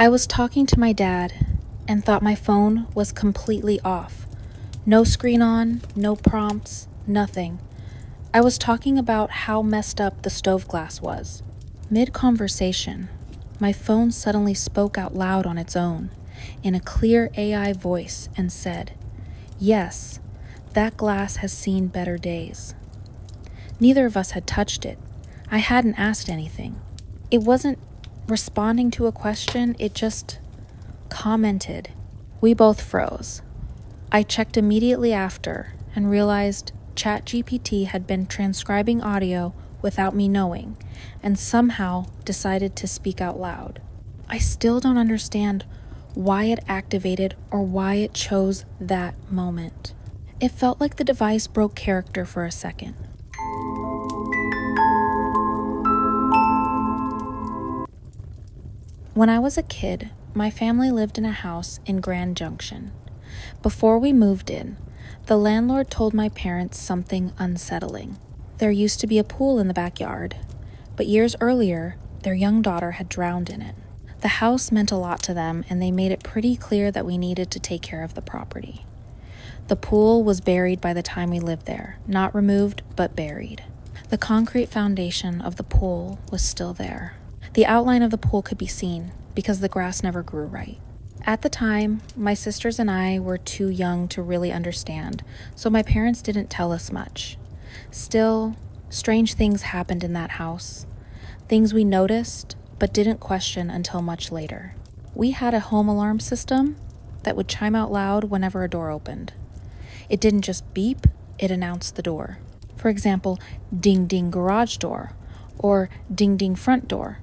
I was talking to my dad and thought my phone was completely off. No screen on, no prompts, nothing. I was talking about how messed up the stove glass was. Mid-conversation, my phone suddenly spoke out loud on its own, in a clear AI voice, and said, "Yes, that glass has seen better days." Neither of us had touched it. I hadn't asked anything. It wasn't responding to a question, it just commented. We both froze. I checked immediately after and realized ChatGPT had been transcribing audio without me knowing, and somehow decided to speak out loud. I still don't understand why it activated or why it chose that moment. It felt like the device broke character for a second. When I was a kid, my family lived in a house in Grand Junction. Before we moved in, the landlord told my parents something unsettling. There used to be a pool in the backyard, but years earlier, their young daughter had drowned in it. The house meant a lot to them, and they made it pretty clear that we needed to take care of the property. The pool was buried by the time we lived there, not removed, but buried. The concrete foundation of the pool was still there. The outline of the pool could be seen because the grass never grew right. At the time, my sisters and I were too young to really understand, so my parents didn't tell us much. Still, strange things happened in that house. Things we noticed, but didn't question until much later. We had a home alarm system that would chime out loud whenever a door opened. It didn't just beep, it announced the door. For example, ding ding garage door, or ding ding front door.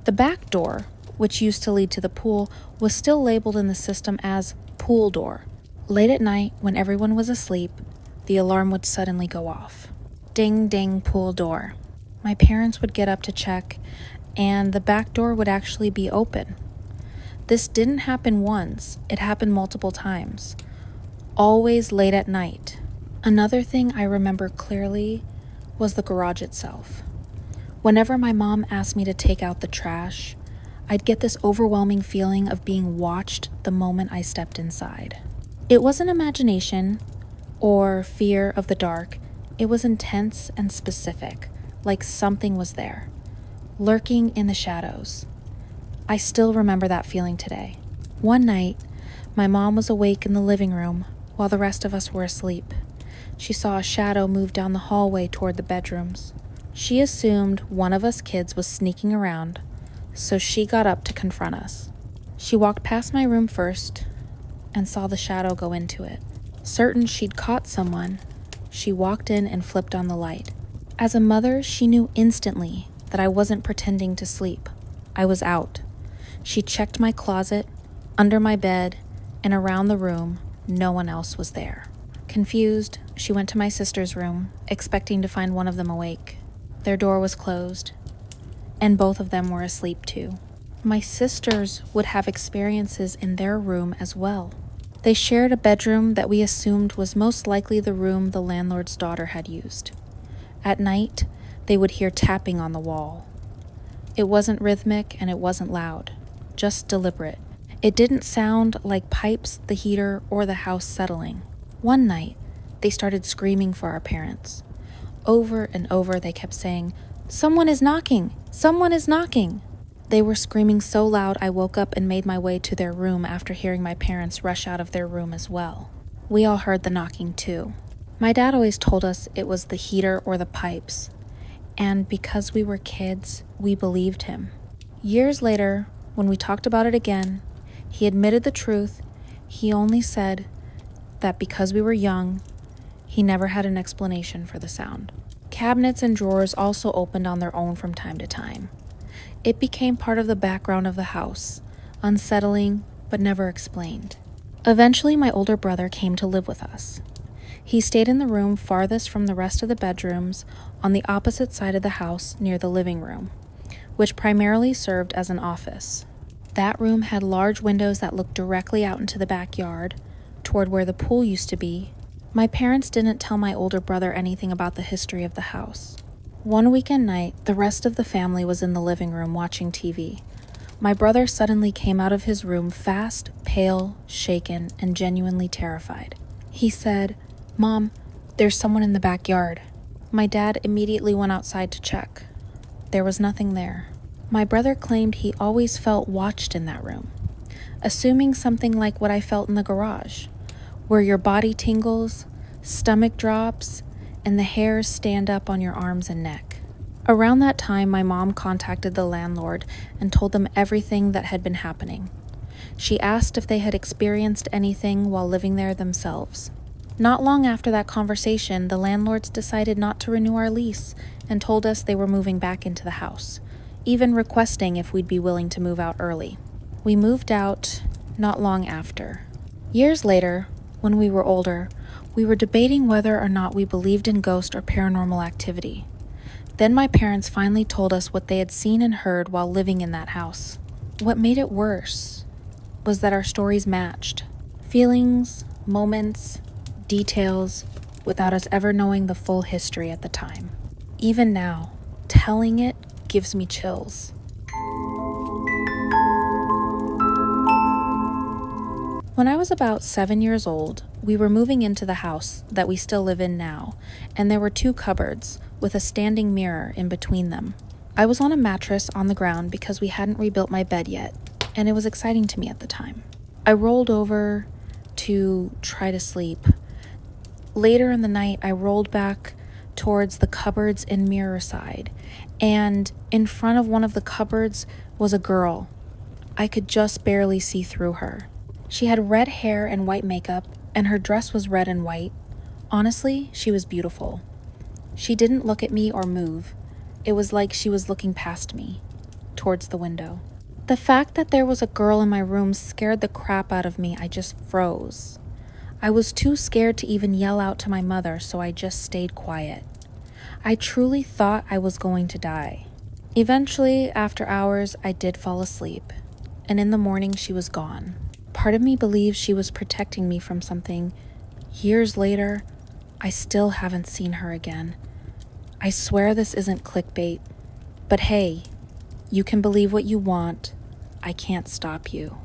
The back door, which used to lead to the pool, was still labeled in the system as pool door. Late at night, when everyone was asleep, the alarm would suddenly go off. Ding ding pool door. My parents would get up to check, and the back door would actually be open. This didn't happen once, it happened multiple times. Always late at night. Another thing I remember clearly was the garage itself. Whenever my mom asked me to take out the trash, I'd get this overwhelming feeling of being watched the moment I stepped inside. It wasn't imagination or fear of the dark. It was intense and specific, like something was there, lurking in the shadows. I still remember that feeling today. One night, my mom was awake in the living room while the rest of us were asleep. She saw a shadow move down the hallway toward the bedrooms. She assumed one of us kids was sneaking around, so she got up to confront us. She walked past my room first and saw the shadow go into it. Certain she'd caught someone, she walked in and flipped on the light. As a mother, she knew instantly that I wasn't pretending to sleep. I was out. She checked my closet, under my bed, and around the room. No one else was there. Confused, she went to my sister's room, expecting to find one of them awake. Their door was closed, and both of them were asleep too. My sisters would have experiences in their room as well. They shared a bedroom that we assumed was most likely the room the landlord's daughter had used. At night, they would hear tapping on the wall. It wasn't rhythmic and it wasn't loud, just deliberate. It didn't sound like pipes, the heater, or the house settling. One night, they started screaming for our parents. Over and over, they kept saying, "Someone is knocking! Someone is knocking!" They were screaming so loud I woke up and made my way to their room after hearing my parents rush out of their room as well. We all heard the knocking too. My dad always told us it was the heater or the pipes, and because we were kids, we believed him. Years later, when we talked about it again, he admitted the truth. He only said that because we were young, he never had an explanation for the sound. Cabinets and drawers also opened on their own from time to time. It became part of the background of the house, unsettling but never explained. Eventually, my older brother came to live with us. He stayed in the room farthest from the rest of the bedrooms on the opposite side of the house near the living room, which primarily served as an office. That room had large windows that looked directly out into the backyard, toward where the pool used to be. My parents didn't tell my older brother anything about the history of the house. One weekend night, the rest of the family was in the living room watching TV. My brother suddenly came out of his room fast, pale, shaken, and genuinely terrified. He said, "Mom, there's someone in the backyard." My dad immediately went outside to check. There was nothing there. My brother claimed he always felt watched in that room, assuming something like what I felt in the garage, where your body tingles, stomach drops, and the hairs stand up on your arms and neck. Around that time, my mom contacted the landlord and told them everything that had been happening. She asked if they had experienced anything while living there themselves. Not long after that conversation, the landlords decided not to renew our lease and told us they were moving back into the house, even requesting if we'd be willing to move out early. We moved out not long after. Years later, when we were older, we were debating whether or not we believed in ghost or paranormal activity. Then my parents finally told us what they had seen and heard while living in that house. What made it worse was that our stories matched. Feelings, moments, details, without us ever knowing the full history at the time. Even now, telling it gives me chills. When I was about 7 years old, we were moving into the house that we still live in now, and there were 2 cupboards with a standing mirror in between them. I was on a mattress on the ground because we hadn't rebuilt my bed yet, and it was exciting to me at the time. I rolled over to try to sleep. Later in the night, I rolled back towards the cupboards and mirror side, and in front of one of the cupboards was a girl. I could just barely see through her. She had red hair and white makeup, and her dress was red and white. Honestly, she was beautiful. She didn't look at me or move. It was like she was looking past me, towards the window. The fact that there was a girl in my room scared the crap out of me. I just froze. I was too scared to even yell out to my mother, so I just stayed quiet. I truly thought I was going to die. Eventually, after hours, I did fall asleep, and in the morning she was gone. Part of me believes she was protecting me from something. Years later, I still haven't seen her again. I swear this isn't clickbait, but hey, you can believe what you want. I can't stop you.